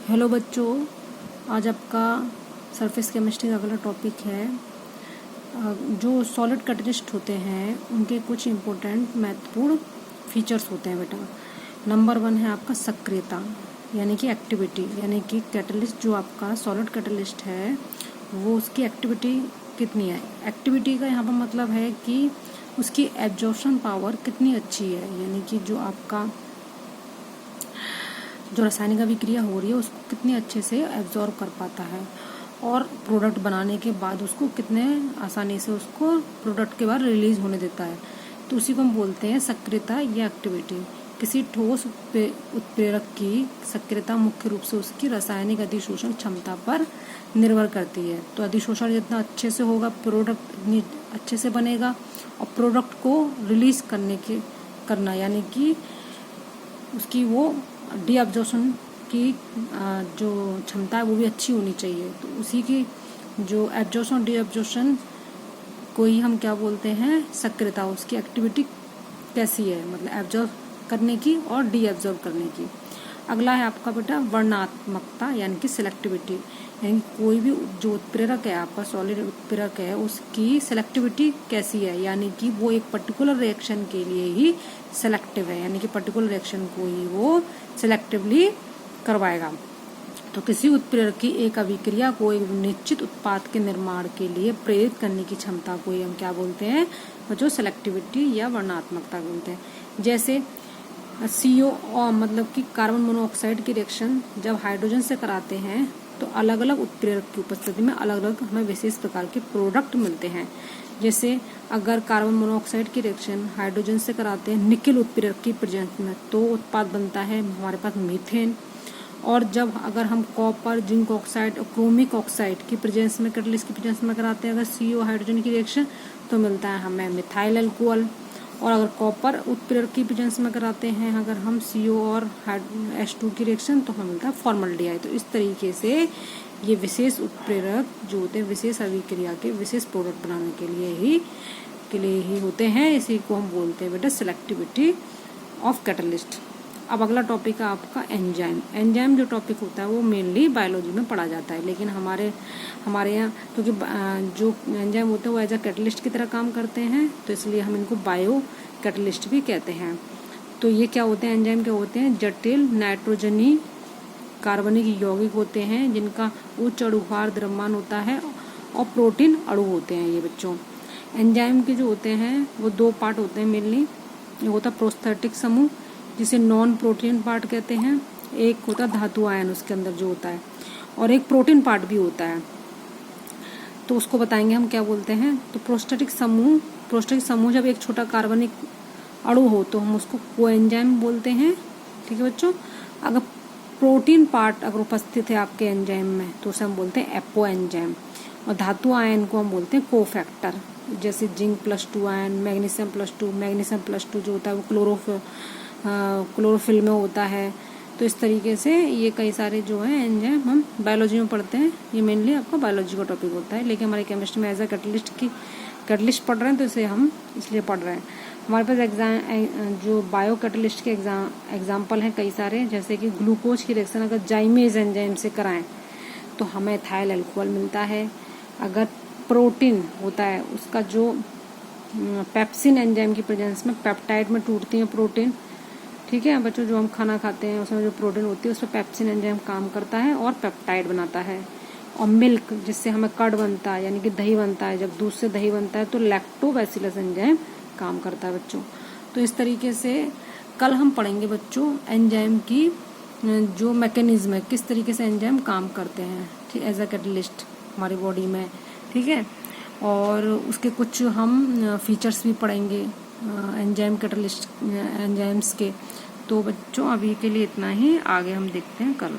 Hello बच्चों, आज आपका सरफेस केमिस्ट्री का अगला टॉपिक है। जो सॉलिड कैटलिस्ट होते हैं उनके कुछ इम्पोर्टेंट महत्वपूर्ण फीचर्स होते हैं बेटा। नंबर 1 है आपका सक्रियता यानी कि एक्टिविटी, यानी कि कैटलिस्ट जो आपका सॉलिड कैटलिस्ट है वो उसकी एक्टिविटी कितनी है। एक्टिविटी का यहाँ पर मतलब है कि उसकी एब्जॉर्प्शन पावर कितनी अच्छी है, यानी कि जो आपका जो रासायनिक अभिक्रिया हो रही है उसको कितने अच्छे से एब्जॉर्ब कर पाता है और प्रोडक्ट बनाने के बाद उसको कितने आसानी से उसको प्रोडक्ट के बाद रिलीज होने देता है। तो उसी को हम बोलते हैं सक्रियता या एक्टिविटी। किसी ठोस उत्प्रेरक की सक्रियता मुख्य रूप से उसकी रासायनिक अधिशोषण क्षमता पर निर्भर करती है। तो अधिशोषण जितना अच्छे से होगा प्रोडक्ट इतनी अच्छे से बनेगा, और प्रोडक्ट को रिलीज करना यानी कि उसकी वो डी एब्जॉर्प्शन की जो क्षमता है वो भी अच्छी होनी चाहिए। तो उसी की जो एब्जॉर्प्शन डी एब्जॉर्प्शन को ही हम क्या बोलते हैं, सक्रियता। उसकी एक्टिविटी कैसी है, मतलब एब्जॉर्ब करने की और डी एब्जॉर्ब करने की। अगला है आपका बेटा वर्णनात्मकता यानी कि सिलेक्टिविटी, यानी कोई भी जो उत्प्रेरक है आपका सॉलिड उत्प्रेरक है उसकी सिलेक्टिविटी कैसी है, यानी कि वो एक पर्टिकुलर रिएक्शन के लिए ही सेलेक्टिव है, यानी कि पर्टिकुलर रिएक्शन को ही वो सिलेक्टिवली करवाएगा। तो किसी उत्प्रेरक की एक अभिक्रिया को एक निश्चित उत्पाद के निर्माण के लिए प्रेरित करने की क्षमता को ही हम क्या बोलते हैं, वो जो सिलेक्टिविटी या वर्णनात्मकता बोलते हैं। जैसे CO मतलब कि कार्बन मोनोऑक्साइड की रिएक्शन जब हाइड्रोजन से कराते हैं तो अलग अलग उत्प्रेरक की उपस्थिति में अलग अलग हमें विशेष प्रकार के प्रोडक्ट मिलते हैं। जैसे अगर कार्बन मोनोऑक्साइड की रिएक्शन हाइड्रोजन से कराते हैं निकेल उत्प्रेरक की प्रेजेंस में तो उत्पाद बनता है हमारे पास मीथेन। और जब अगर हम कॉपर, जिंक ऑक्साइड और क्रोमिक ऑक्साइड की प्रेजेंस में कैटलिस्ट की प्रेजेंस में कराते हैं अगर CO हाइड्रोजन की रिएक्शन तो मिलता है हमें मिथाइल अल्कोहल। और अगर कॉपर उत्प्रेरक की प्रेजेंस में कराते हैं अगर हम CO और H2 की रिएक्शन तो हमें मिलता है फॉर्मल्डिहाइड। तो इस तरीके से ये विशेष उत्प्रेरक जो होते हैं विशेष अभिक्रिया के विशेष प्रोडक्ट बनाने के लिए ही होते हैं। इसी को हम बोलते हैं बेटा सिलेक्टिविटी ऑफ कैटलिस्ट। अब अगला टॉपिक है आपका एंजाइम। एंजाइम जो टॉपिक होता है वो मेनली बायोलॉजी में पढ़ा जाता है, लेकिन हमारे यहाँ क्योंकि जो एंजाइम होते हैं वो एज अ कैटलिस्ट की तरह काम करते हैं तो इसलिए हम इनको बायो कैटलिस्ट भी कहते हैं। तो ये क्या होते हैं, एंजाइम क्या होते हैं, जटिल नाइट्रोजनी कार्बनिक यौगिक होते हैं जिनका उच्च अणुभार द्रव्यमान होता है और प्रोटीन अणु होते हैं ये बच्चों। एंजाइम के जो होते हैं वो 2 पार्ट होते हैं मेनली। ये होता है प्रोस्थेटिक समूह जिसे नॉन प्रोटीन पार्ट कहते हैं, एक होता है धातु आयन उसके अंदर जो होता है, और एक प्रोटीन पार्ट भी होता है। तो उसको बताएंगे हम क्या बोलते हैं। तो प्रोस्थेटिक समूह जब एक छोटा कार्बनिक अणु हो तो हम उसको कोएंजाइम बोलते हैं, ठीक है बच्चों। अगर प्रोटीन पार्ट अगर उपस्थित है आपके एंजाइम में तो उसे हम बोलते हैं एपो एंजाइम। और धातु आयन को हम बोलते हैं कोफैक्टर, जैसे जिंक +2 आयन, मैग्नीशियम +2 जो होता है वो क्लोरोफिल में होता है। तो इस तरीके से ये कई सारे जो है एंजाइम हम बायोलॉजी में पढ़ते हैं। ये मेनली आपका बायोलॉजी का टॉपिक होता है, लेकिन हमारे केमिस्ट्री में एज अ कैटलिस्ट पढ़ रहे हैं तो इसे हम इसलिए पढ़ रहे हैं। हमारे पास जो बायो कैटलिस्ट के एग्जाम्पल हैं कई सारे, जैसे कि ग्लूकोज की रिएक्शन अगर जाइमेज एंजाइम से कराएं तो हमें इथाइल अल्कोहल मिलता है। अगर प्रोटीन होता है उसका जो पेप्सिन एंजाइम की प्रेजेंस में पेप्टाइड में टूटती है प्रोटीन, ठीक है बच्चों। जो हम खाना खाते हैं उसमें जो प्रोटीन होती है उस पर पेप्सिन एंजाइम काम करता है और पेप्टाइड बनाता है। और मिल्क जिससे हमें कर्ड बनता है यानी कि दही बनता है, जब दूध से दही बनता है तो लैक्टोबैसिलस एंजाइम काम करता है बच्चों। तो इस तरीके से कल हम पढ़ेंगे बच्चों एंजाइम की जो मैकेनिज्म है, किस तरीके से एंजाइम काम करते हैं, ठीक, एज अ कैटलिस्ट हमारी बॉडी में, ठीक है। और उसके कुछ हम फीचर्स भी पढ़ेंगे एंजाइम्स के। तो बच्चों अभी के लिए इतना ही, आगे हम देखते हैं कल।